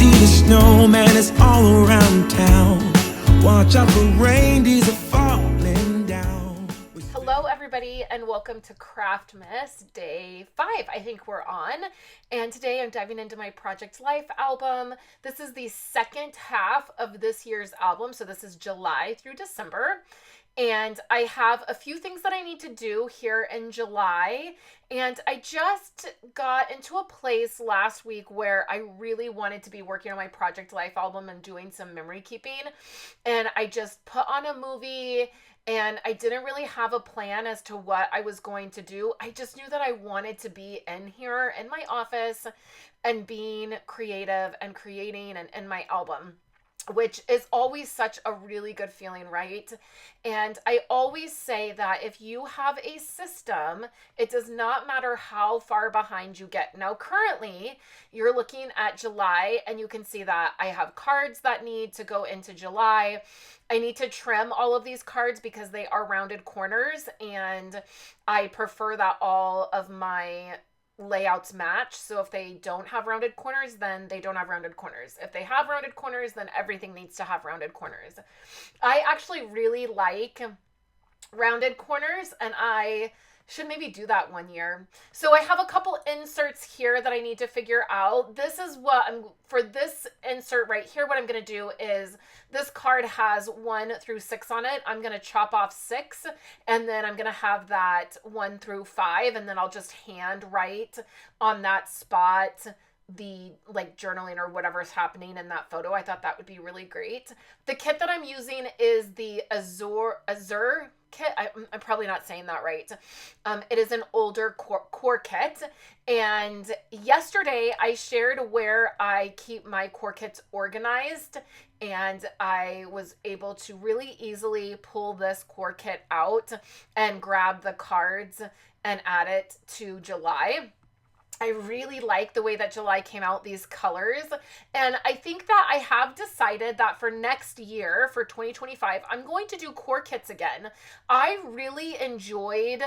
Frosty the snowman is all around town. Watch out for reindeers are falling down. Hello everybody and welcome to Craftmas Day 5, I think we're on. And today I'm diving into my Project Life album. This is the second half of this year's album, so this is July through December. And I have a few things that I need to do here in July. And I just got into a place last week where I really wanted to be working on my Project Life album and doing some memory keeping. And I just put on a movie and I didn't really have a plan as to what I was going to do. I just knew that I wanted to be in here in my office and being creative and creating and in my album, which is always such a really good feeling, right? And I always say that if you have a system, it does not matter how far behind you get. Now, currently, you're looking at July, and you can see that I have cards that need to go into July. I need to trim all of these cards because they are rounded corners, and I prefer that all of my layouts match. So if they don't have rounded corners, then they don't have rounded corners. If they have rounded corners, then everything needs to have rounded corners. I actually really like rounded corners, and I should maybe do that one year. So I have a couple inserts here that I need to figure out. This is what for this insert right here, what I'm going to do is this card has 1 through 6 on it. I'm going to chop off 6, and then I'm going to have that 1 through 5, and then I'll just hand write on that spot the like journaling or whatever's happening in that photo. I thought that would be really great. The kit that I'm using is the Azure kit. I'm probably not saying that right. It is an older core kit. And yesterday I shared where I keep my core kits organized, and I was able to really easily pull this core kit out and grab the cards and add it to July. I really like the way that July came out, these colors. And I think that I have decided that for next year, for 2025, I'm going to do core kits again. I really enjoyed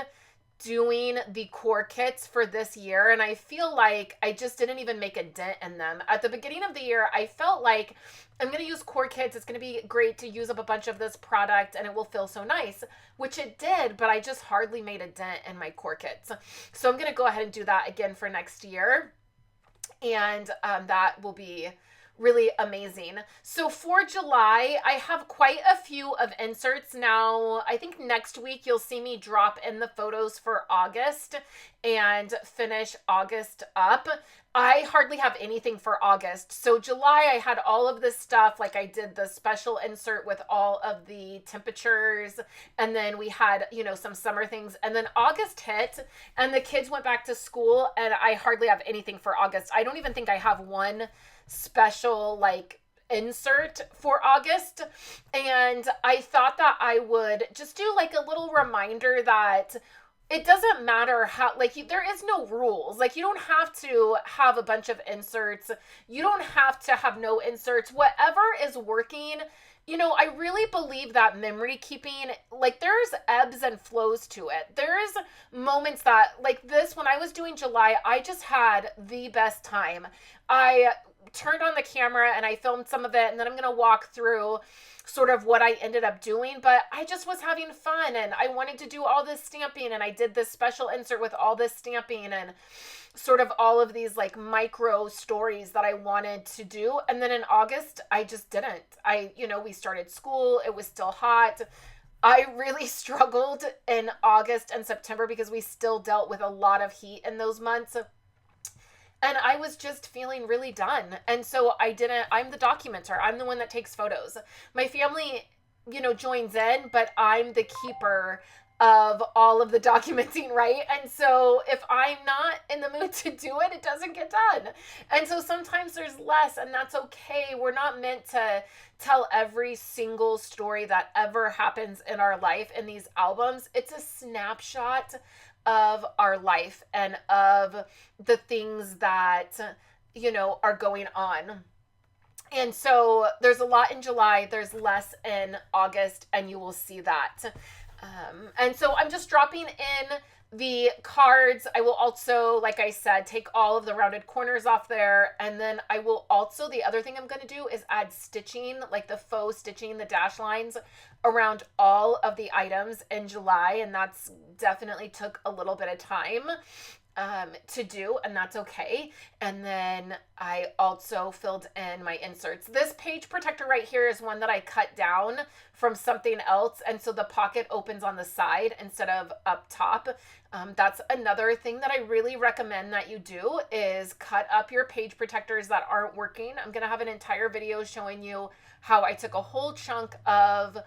doing the core kits for this year, and I feel like I just didn't even make a dent in them. At the beginning of the year, I felt like I'm going to use core kits. It's going to be great to use up a bunch of this product and it will feel so nice, which it did, but I just hardly made a dent in my core kits. So I'm going to go ahead and do that again for next year. And that will be really amazing. So for July, I have quite a few of inserts. Now, I think next week you'll see me drop in the photos for August and finish August up. I hardly have anything for August. So July, I had all of this stuff. Like I did the special insert with all of the temperatures. And then we had, some summer things. And then August hit and the kids went back to school, and I hardly have anything for August. I don't even think I have one special insert for August. And I thought that I would just do a little reminder that it doesn't matter how, there is no rules. You don't have to have a bunch of inserts. You don't have to have no inserts. Whatever is working. I really believe that memory keeping, there's ebbs and flows to it. There's moments that, this, when I was doing July, I just had the best time. I turned on the camera and I filmed some of it, and then I'm going to walk through sort of what I ended up doing, but I just was having fun, and I wanted to do all this stamping, and I did this special insert with all this stamping and sort of all of these micro stories that I wanted to do. And then in August, I just didn't. We started school. It was still hot. I really struggled in August and September because we still dealt with a lot of heat in those months. And I was just feeling really done. And so I'm the documenter. I'm the one that takes photos. My family, joins in, but I'm the keeper of all of the documenting, right? And so if I'm not in the mood to do it, it doesn't get done. And so sometimes there's less, and that's okay. We're not meant to tell every single story that ever happens in our life in these albums. It's a snapshot of our life and of the things that, are going on. And so there's a lot in July, there's less in August, and you will see that. And so I'm just dropping in the cards. I will also, like I said, take all of the rounded corners off there. And then I will also, the other thing I'm going to do is add stitching, like the faux stitching, the dash lines around all of the items in July. And that's definitely took a little bit of time to do, and that's okay. And then I also filled in my inserts. This page protector right here is one that I cut down from something else, and so the pocket opens on the side instead of up top. That's another thing that I really recommend that you do, is cut up your page protectors that aren't working. I'm gonna have an entire video showing you how I took a whole chunk of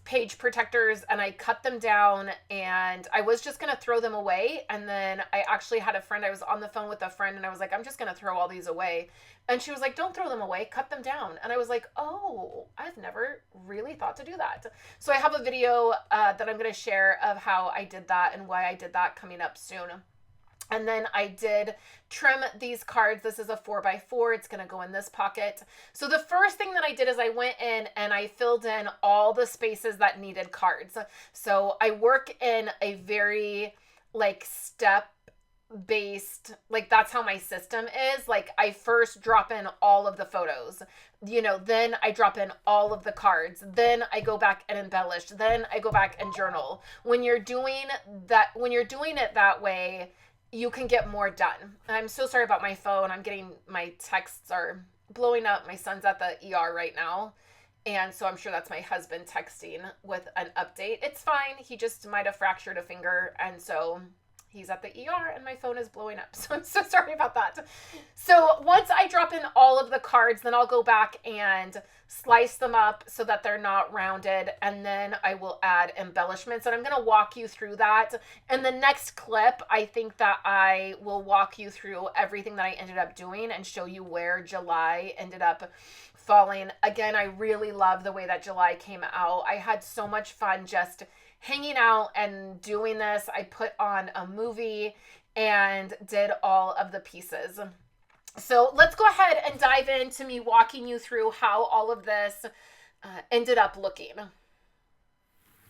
page protectors and I cut them down, and I was just going to throw them away. And then I actually had a friend, I was on the phone with a friend, and I was like, I'm just going to throw all these away. And she was like, don't throw them away, cut them down. And I was like, oh, I've never really thought to do that. So I have a video that I'm going to share of how I did that and why I did that coming up soon. And then I did trim these cards. This is a 4x4. It's going to go in this pocket. So the first thing that I did is I went in and I filled in all the spaces that needed cards. So I work in a very like step-based, like that's how my system is. Like I first drop in all of the photos, you know, then I drop in all of the cards, then I go back and embellish, then I go back and journal. When you're doing it that way, you can get more done. I'm so sorry about my phone. My texts are blowing up. My son's at the ER right now. And so I'm sure that's my husband texting with an update. It's fine. He just might have fractured a finger. And so he's at the ER and my phone is blowing up. So I'm so sorry about that. So once I drop in all of the cards, then I'll go back and slice them up so that they're not rounded. And then I will add embellishments. And I'm going to walk you through that. In the next clip, I think that I will walk you through everything that I ended up doing and show you where July ended up falling. Again, I really love the way that July came out. I had so much fun just hanging out and doing this. I put on a movie and did all of the pieces. So let's go ahead and dive into me walking you through how all of this ended up looking.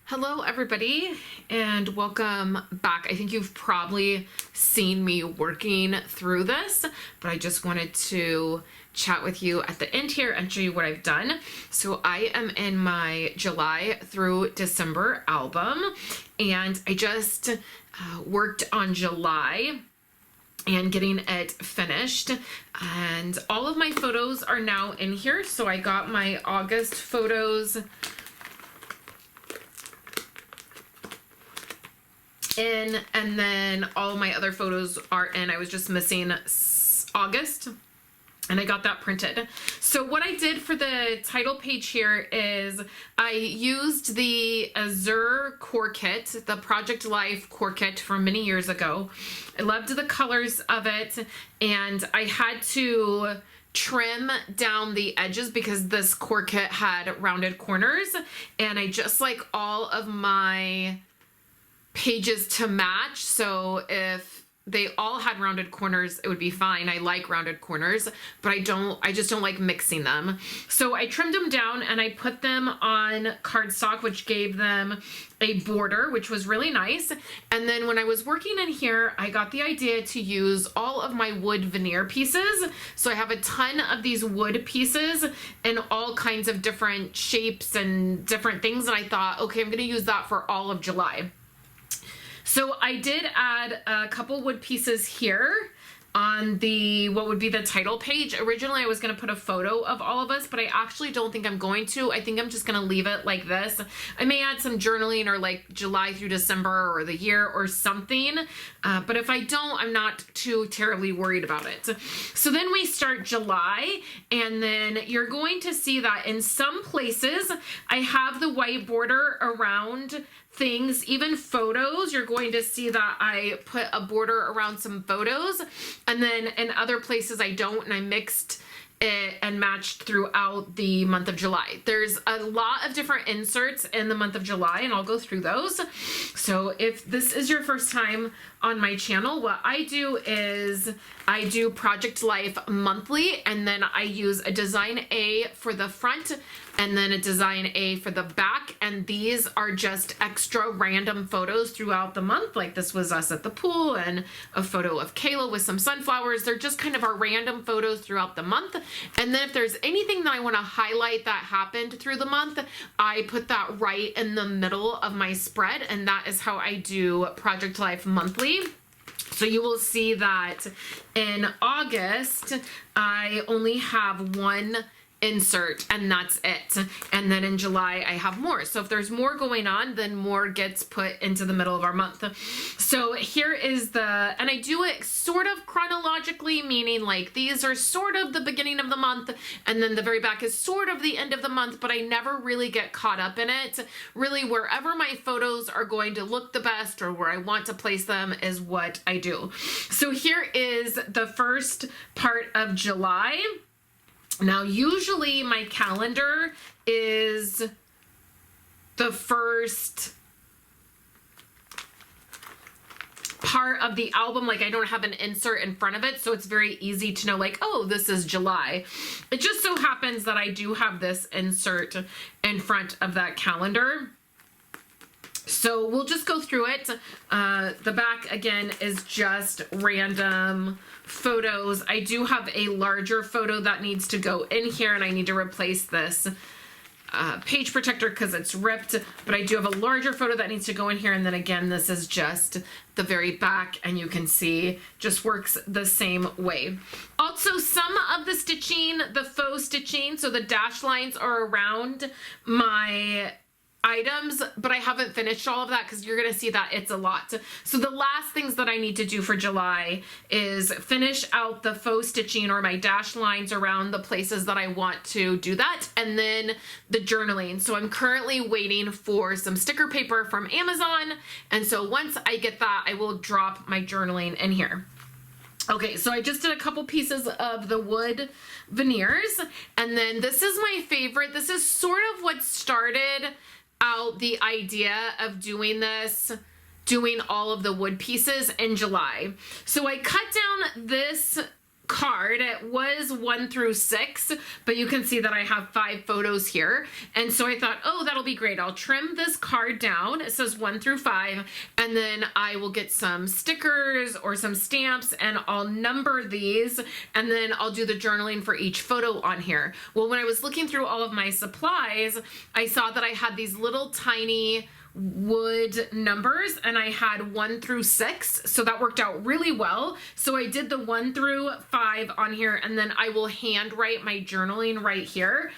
Hello everybody and welcome back. I think you've probably seen me working through this, but I just wanted to chat with you at the end here and show you what I've done. So I am in my July through December album, and I just worked on July and getting it finished, and all of my photos are now in here. So I got my August photos in, and then all my other photos are in. I was just missing August, and I got that printed. So what I did for the title page here is I used the Azure core kit, the Project Life core kit from many years ago. I loved the colors of it, and I had to trim down the edges because this core kit had rounded corners, and I just like all of my pages to match. So if they all had rounded corners, it would be fine. I like rounded corners, but I just don't like mixing them. So I trimmed them down and I put them on cardstock, which gave them a border, which was really nice. And then when I was working in here, I got the idea to use all of my wood veneer pieces. So I have a ton of these wood pieces in all kinds of different shapes and different things. And I thought, okay, I'm going to use that for all of July. So I did add a couple wood pieces here on the, what would be the title page. Originally I was going to put a photo of all of us, but I actually don't think I'm going to. I think I'm just going to leave it like this. I may add some journaling or like July through December or the year or something. But if I don't, I'm not too terribly worried about it. So then we start July, and then you're going to see that in some places I have the white border around things, even photos. You're going to see that I put a border around some photos, and then in other places I don't, and I mixed it and matched throughout the month of July. There's a lot of different inserts in the month of July, and I'll go through those. So if this is your first time on my channel, what I do is I do Project Life monthly, and then I use a design A for the front and then a design A for the back. And these are just extra random photos throughout the month. Like this was us at the pool and a photo of Kayla with some sunflowers. They're just kind of our random photos throughout the month. And then if there's anything that I want to highlight that happened through the month, I put that right in the middle of my spread. And that is how I do Project Life monthly. So you will see that in August, I only have one insert and that's it. And then in July I have more. So if there's more going on, then more gets put into the middle of our month. So here is and I do it sort of chronologically, meaning like these are sort of the beginning of the month and then the very back is sort of the end of the month, but I never really get caught up in it. Really, wherever my photos are going to look the best or where I want to place them is what I do. So here is the first part of July. Now, usually my calendar is the first part of the album. Like I don't have an insert in front of it, so it's very easy to know like, oh, this is July. It just so happens that I do have this insert in front of that calendar. So we'll just go through it. The back, again, is just random photos. I do have a larger photo that needs to go in here, and I need to replace this page protector because it's ripped. But I do have a larger photo that needs to go in here. And then again, this is just the very back, and you can see just works the same way. Also, some of the stitching, the faux stitching, so the dash lines are around my items, but I haven't finished all of that because you're going to see that it's a lot. So the last things that I need to do for July is finish out the faux stitching or my dash lines around the places that I want to do that, and then the journaling. So I'm currently waiting for some sticker paper from Amazon, and so once I get that, I will drop my journaling in here. Okay, so I just did a couple pieces of the wood veneers, and then this is my favorite. This is sort of what started out the idea of doing this, doing all of the wood pieces in July. So I cut down this card. It was 1 through 6, but you can see that I have 5 photos here. And so I thought, oh, that'll be great. I'll trim this card down. It says 1 through 5, and then I will get some stickers or some stamps and I'll number these, and then I'll do the journaling for each photo on here. Well, when I was looking through all of my supplies, I saw that I had these little tiny wood numbers, and I had 1 through 6, so that worked out really well. So I did the 1 through 5 on here, and then I will handwrite my journaling right here.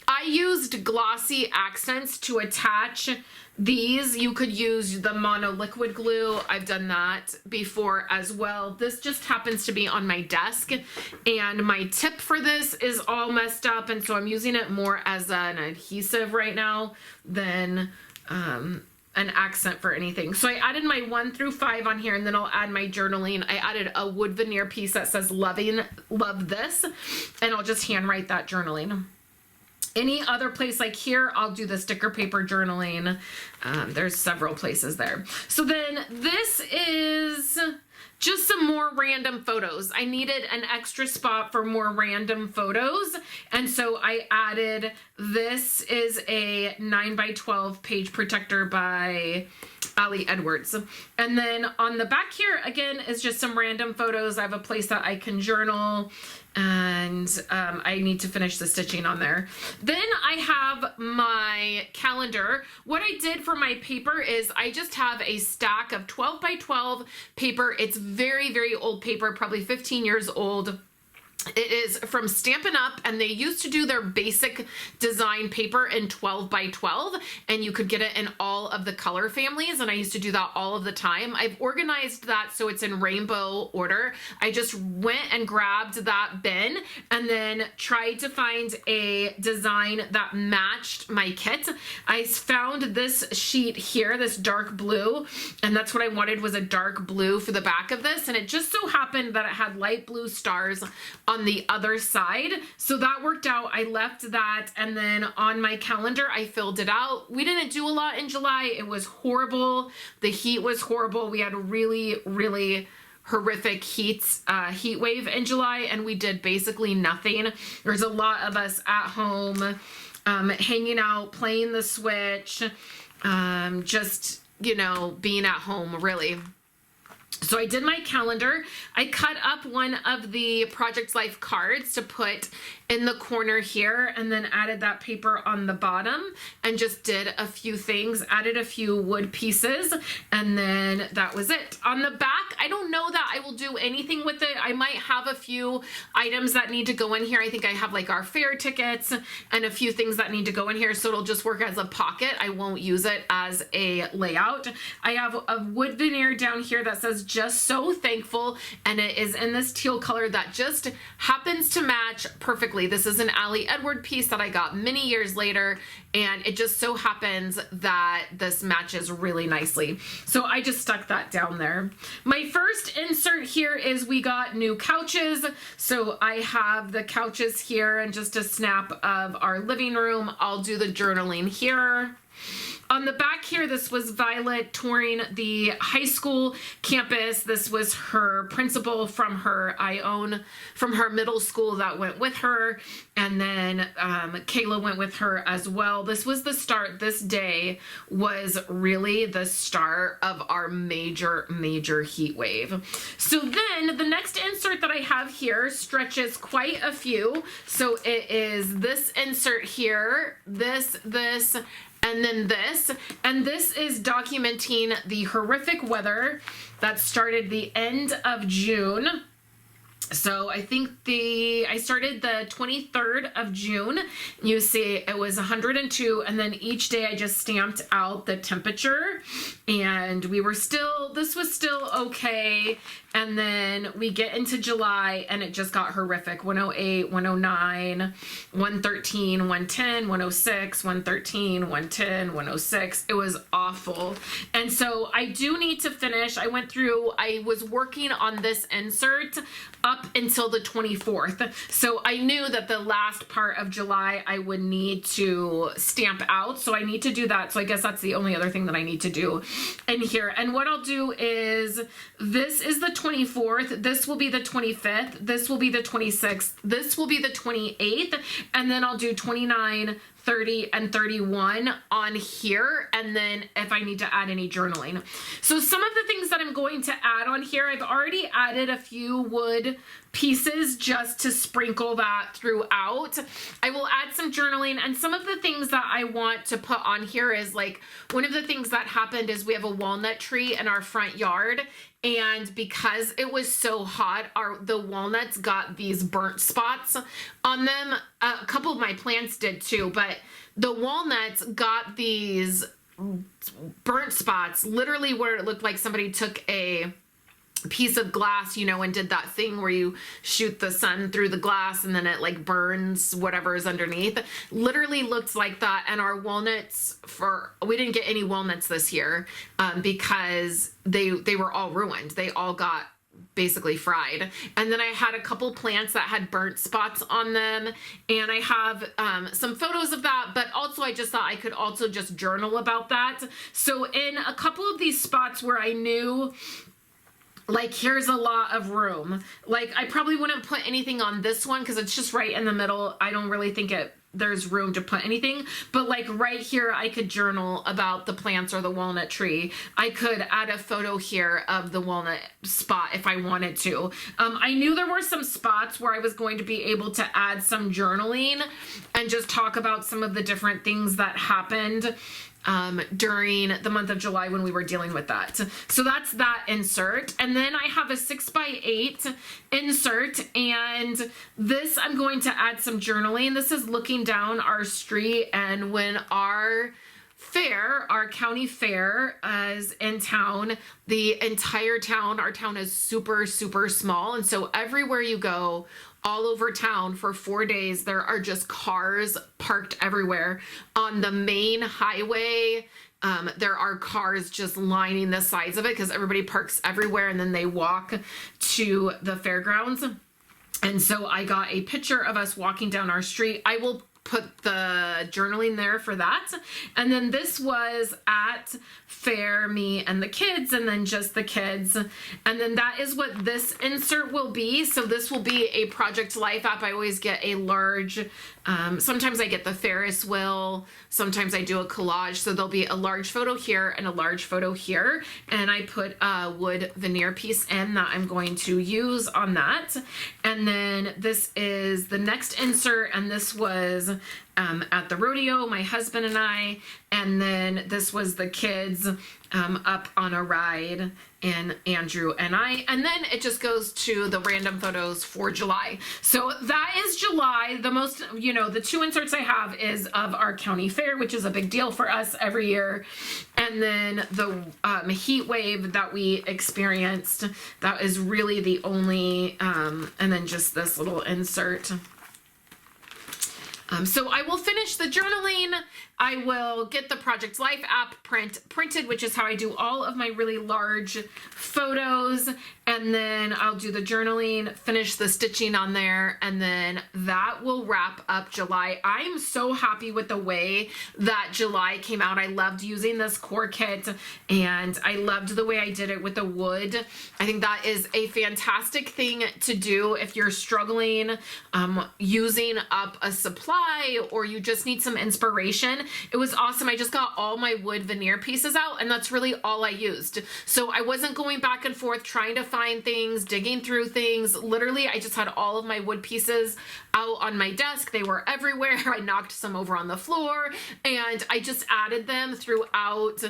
I used glossy accents to attach these. You could use the mono liquid glue. I've done that before as well. This just happens to be on my desk, and my tip for this is all messed up, and so I'm using it more as an adhesive right now than an accent for anything. So I added my 1 through 5 on here, and then I'll add my journaling. I added a wood veneer piece that says love this, and I'll just handwrite that journaling. Any other place like here, I'll do the sticker paper journaling. There's several places there. So then this is just some more random photos. I needed an extra spot for more random photos, and so I added, this is a 9x12 page protector by Ali Edwards. And then on the back here, again, is just some random photos. I have a place that I can journal, and I need to finish the stitching on there. Then I have my calendar. What I did for my paper is I just have a stack of 12x12 paper. It's very, very old paper, probably 15 years old. It is from Stampin' Up, and they used to do their basic design paper in 12x12, and you could get it in all of the color families, and I used to do that all of the time. I've organized that so it's in rainbow order. I just went and grabbed that bin and then tried to find a design that matched my kit. I found this sheet here, this dark blue, and that's what I wanted, was a dark blue for the back of this, and it just so happened that it had light blue stars on the other side, so that worked out. I left that, and then on my calendar I filled it out. We didn't do a lot in July. It was horrible. The heat was horrible. We had a really, really horrific heat wave in July, and we did basically nothing. There's a lot of us at home hanging out, playing the Switch, just, being at home, really. So I did my calendar. I cut up one of the Project Life cards to put in the corner here, and then added that paper on the bottom, and just did a few things, added a few wood pieces, and then that was it. On the back, I don't know that I will do anything with it. I might have a few items that need to go in here. I think I have like our fair tickets and a few things that need to go in here, so it'll just work as a pocket. I won't use it as a layout. I have a wood veneer down here that says "Just So Thankful," and it is in this teal color that just happens to match perfectly. This is an Ali Edward piece that I got many years later, and it just so happens that this matches really nicely. So I just stuck that down there. My first insert here is we got new couches. So I have the couches here and just a snap of our living room. I'll do the journaling here. On the back here, this was Violet touring the high school campus. This was her principal from her middle school that went with her. And then Kayla went with her as well. This was the start. This day was really the start of our major heat wave. So then the next insert that I have here stretches quite a few. So it is this insert here, this, and then this, and this is documenting the horrific weather that started the end of June. So I think I started the 23rd of June. You see it was 102, and then each day I just stamped out the temperature, and this was still okay. And then we get into July and it just got horrific. 108, 109, 113, 110, 106, 113, 110, 106. It was awful. And so I do need to finish. I was working on this insert up until the 24th. So I knew that the last part of July I would need to stamp out. So I need to do that. So I guess that's the only other thing that I need to do in here. And what I'll do is, this is the 24th, this will be the 25th, this will be the 26th, this will be the 28th, and then I'll do 29, 30, and 31 on here, and then if I need to add any journaling. So some of the things that I'm going to add on here, I've already added a few wood pieces just to sprinkle that throughout. I will add some journaling, and some of the things that I want to put on here is, like, one of the things that happened is we have a walnut tree in our front yard, and because it was so hot, the walnuts got these burnt spots on them. A couple of my plants did too, but the walnuts got these burnt spots literally where it looked like somebody took a piece of glass, and did that thing where you shoot the sun through the glass and then it like burns whatever is underneath. Literally looked like that. And our walnuts, we didn't get any walnuts this year because they were all ruined. They all got basically fried. And then I had a couple plants that had burnt spots on them, and I have some photos of that, but also I just thought I could also just journal about that. So in a couple of these spots where I knew, like, here's a lot of room, like, I probably wouldn't put anything on this one because it's just right in the middle. I don't really think there's room to put anything, but like right here I could journal about the plants or the walnut tree. I could add a photo here of the walnut spot if I wanted to. I knew there were some spots where I was going to be able to add some journaling and just talk about some of the different things that happened during the month of July when we were dealing with that. So that's that insert. And then I have a 6x8 insert, and this I'm going to add some journaling. This is looking down our street, and when our county fair is in town, the entire town, our town is super, super small. And so everywhere you go, all over town for 4 days, there are just cars parked everywhere. On the main highway, there are cars just lining the sides of it because everybody parks everywhere and then they walk to the fairgrounds. And so I got a picture of us walking down our street. I will put the journaling there for that. And then this was at fair, me and the kids, and then just the kids. And then that is what this insert will be. So this will be a Project Life app. I always get a large Sometimes I get the Ferris wheel. Sometimes I do a collage. So there'll be a large photo here and a large photo here. And I put a wood veneer piece in that I'm going to use on that. And then this is the next insert. And this was at the rodeo, my husband and I. And then this was the kids up on a ride, and Andrew and I. And then it just goes to the random photos for July. So that is July. The most, you know, the two inserts I have is of our county fair, which is a big deal for us every year. And then the heat wave that we experienced, that is really the only, and then just this little insert. So I will finish the journaling. I will get the Project Life app printed, which is how I do all of my really large photos. And then I'll do the journaling, finish the stitching on there, and then that will wrap up July. I'm so happy with the way that July came out. I loved using this core kit, and I loved the way I did it with the wood. I think that is a fantastic thing to do if you're struggling using up a supply, or you just need some inspiration. It was awesome. I just got all my wood veneer pieces out, and that's really all I used. So I wasn't going back and forth trying to find things, digging through things. Literally, I just had all of my wood pieces out on my desk. They were everywhere. I knocked some over on the floor, and I just added them throughout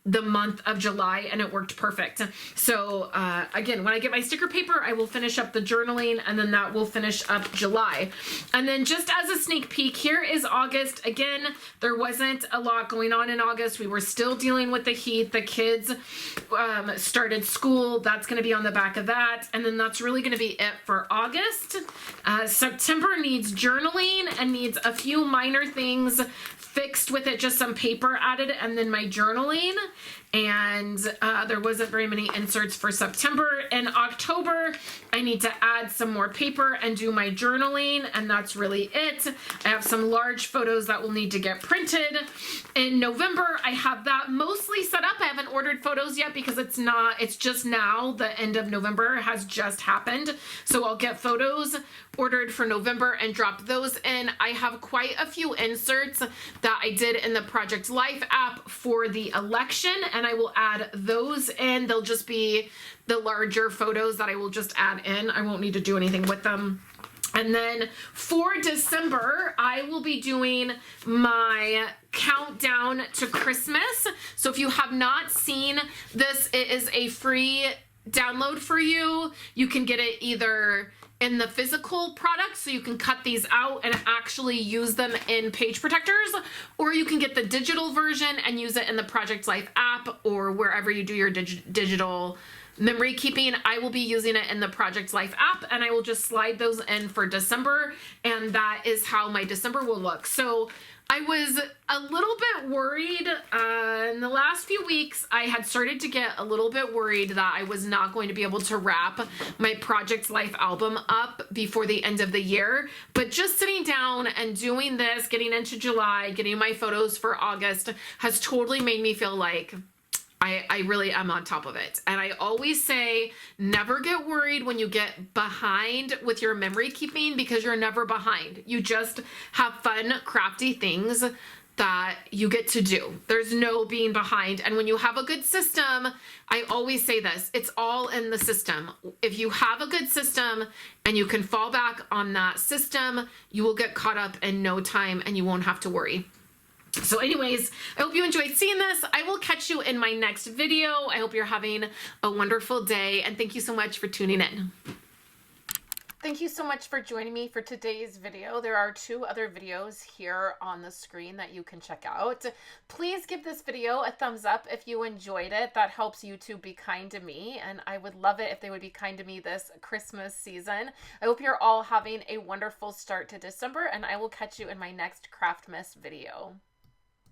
the month of July, and it worked perfect. So again, when I get my sticker paper, I will finish up the journaling, and then that will finish up July. And then just as a sneak peek, here is August. Again, there wasn't a lot going on in August. We were still dealing with the heat. The kids started school. That's going to be on the back of that. And then that's really going to be it for August. September needs journaling and needs a few minor things fixed with it, just some paper added, and then my journaling. And there wasn't very many inserts for September. In October, I need to add some more paper and do my journaling, and that's really it. I have some large photos that will need to get printed. In November, I have that mostly set up. I haven't ordered photos yet because it's just now, the end of November has just happened. So I'll get photos ordered for November and drop those in. I have quite a few inserts that I did in the Project Life app for the election, and I will add those in. They'll just be the larger photos that I will just add in. I won't need to do anything with them. And then for December, I will be doing my countdown to Christmas. So if you have not seen this, it is a free download for you. You can get it either in the physical product, so you can cut these out and actually use them in page protectors, or you can get the digital version and use it in the Project Life app or wherever you do your digital memory keeping. I will be using it in the Project Life app, and I will just slide those in for December, and that is how my December will look. So I was a little bit worried in the last few weeks. I had started to get a little bit worried that I was not going to be able to wrap my Project Life album up before the end of the year. But just sitting down and doing this, getting into July, getting my photos for August has totally made me feel like I really am on top of it. And I always say, never get worried when you get behind with your memory keeping, because you're never behind. You just have fun, crafty things that you get to do. There's no being behind. And when you have a good system, I always say this, it's all in the system. If you have a good system and you can fall back on that system, you will get caught up in no time and you won't have to worry. So anyways, I hope you enjoyed seeing this. I will catch you in my next video. I hope you're having a wonderful day, and thank you so much for tuning in. Thank you so much for joining me for today's video. There are 2 other videos here on the screen that you can check out. Please give this video a thumbs up if you enjoyed it. That helps YouTube be kind to me, and I would love it if they would be kind to me this Christmas season. I hope you're all having a wonderful start to December, and I will catch you in my next Craftmas video.